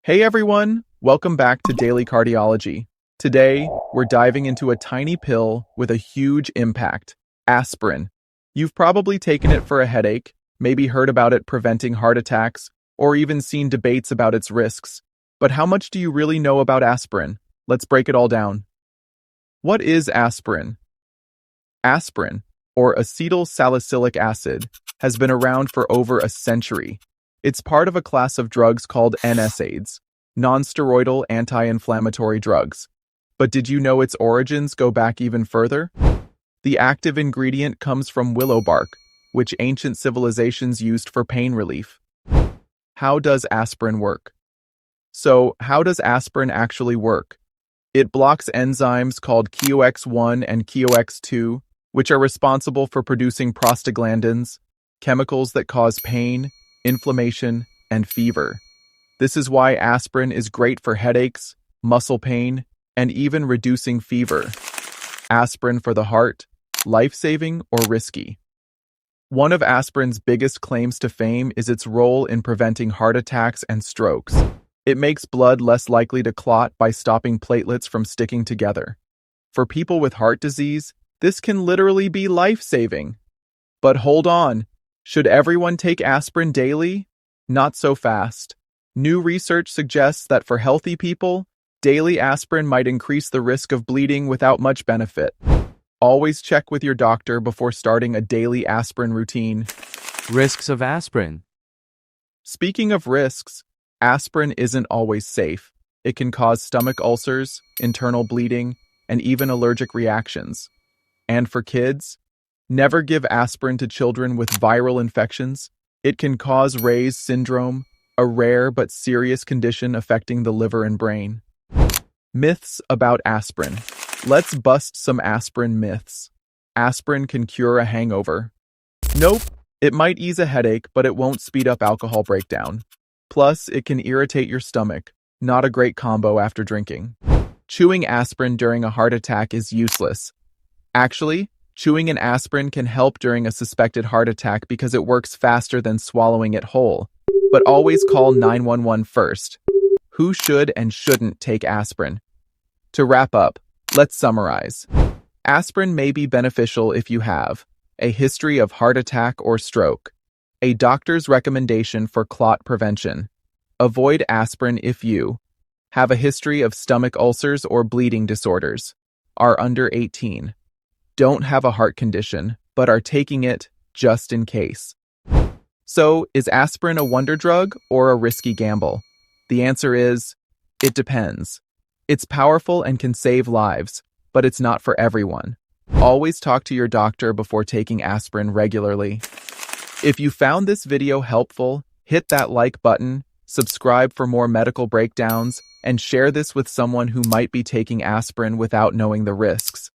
Hey everyone, welcome back to Daily Cardiology. Today, we're diving into a tiny pill with a huge impact, aspirin. You've probably taken it for a headache, maybe heard about it preventing heart attacks, or even seen debates about its risks. But how much do you really know about aspirin? Let's break it all down. What is aspirin? Aspirin, or acetyl salicylic acid, has been around for over a century. It's part of a class of drugs called NSAIDs, non-steroidal anti-inflammatory drugs. But did you know its origins go back even further? The active ingredient comes from willow bark, which ancient civilizations used for pain relief. How does aspirin work? So, how does aspirin actually work? It blocks enzymes called KOX1 and KOX2, which are responsible for producing prostaglandins, chemicals that cause pain, inflammation, and fever. This is why aspirin is great for headaches, muscle pain, and even reducing fever. Aspirin for the heart, life-saving or risky? One of aspirin's biggest claims to fame is its role in preventing heart attacks and strokes. It makes blood less likely to clot by stopping platelets from sticking together. For people with heart disease, this can literally be life-saving. But hold on. Should everyone take aspirin daily? Not so fast. New research suggests that for healthy people, daily aspirin might increase the risk of bleeding without much benefit. Always check with your doctor before starting a daily aspirin routine. Risks of aspirin. Speaking of risks, aspirin isn't always safe. It can cause stomach ulcers, internal bleeding, and even allergic reactions. And for kids, never give aspirin to children with viral infections. It can cause Ray's syndrome, a rare but serious condition affecting the liver and brain. Myths about aspirin. Let's bust some aspirin myths. Aspirin can cure a hangover. Nope, it might ease a headache, but it won't speed up alcohol breakdown. Plus, it can irritate your stomach. Not a great combo after drinking. Chewing aspirin during a heart attack is useless. Actually, chewing an aspirin can help during a suspected heart attack because it works faster than swallowing it whole. But always call 911 first. Who should and shouldn't take aspirin? To wrap up, let's summarize. Aspirin may be beneficial if you have a history of heart attack or stroke, a doctor's recommendation for clot prevention. Avoid aspirin if you have a history of stomach ulcers or bleeding disorders, are under 18, don't have a heart condition, but are taking it just in case. So, is aspirin a wonder drug or a risky gamble? The answer is, it depends. It's powerful and can save lives, but it's not for everyone. Always talk to your doctor before taking aspirin regularly. If you found this video helpful, hit that like button, subscribe for more medical breakdowns, and share this with someone who might be taking aspirin without knowing the risks.